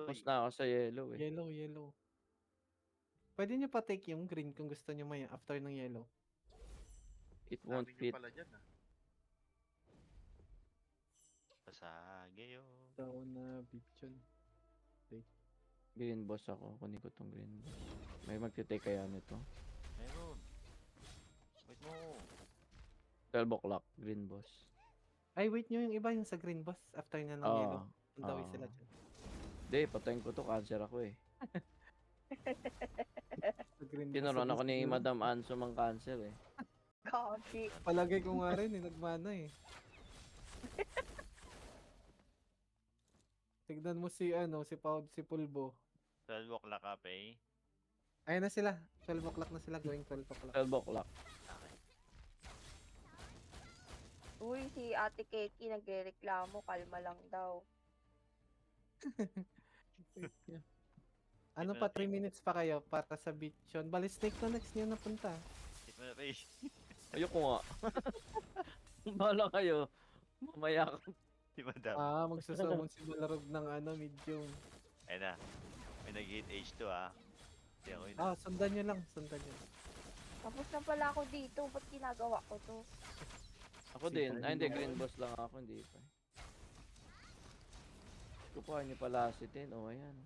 Tapos Uy, na ako sa yellow eh. Yellow, yellow. Pwede nyo pa take yung green kung gusto nyo maya after ng yellow. It won't dami nyo fit. pala dyan ah. Pasagyo. Tao na bitchin. Green boss ako. Kunin ko tong green boss. May magte-take kaya nito. Meron. Wait mo. 12 o'clock. Green boss. Ay, wait nyo yung iba yung sa green boss after nga ng yellow. Puntawi sila dyan. Hindi, patayin ko to. Cancer ako eh. Sa green boss. Tinuruan ako ni siguro. Madam Anso mang cancer eh. Kaki. Palagay ko nga rin, nagmana eh. Tignan mo si si si Pulbo. 12 o'clock ka, Pay. Ayan na sila. 12 o'clock na sila, going 12 o'clock. 12 o'clock. Okay. Uy, si Ate Keki nagrereklamo, kalma lang daw. Ano pa, 3 minutes pa kayo para sa beach yun. Bali, snake na next niyo napunta. Hit mo na, Pay. Ayoko nga. Bahala kayo. Mamaya ka. Si Madam. Magsusumon si Malarog ng medium. Ayun na. May nag-hit H2 ah. Hindi ako yun. Sundan nyo lang, sundan nyo. Tapos na pala ako dito, ba't ginagawa ko to? Ako din. Ay, hindi. Green boss lang ako. Hindi pa. Kukuha niyo pala si Tin. O, ayan.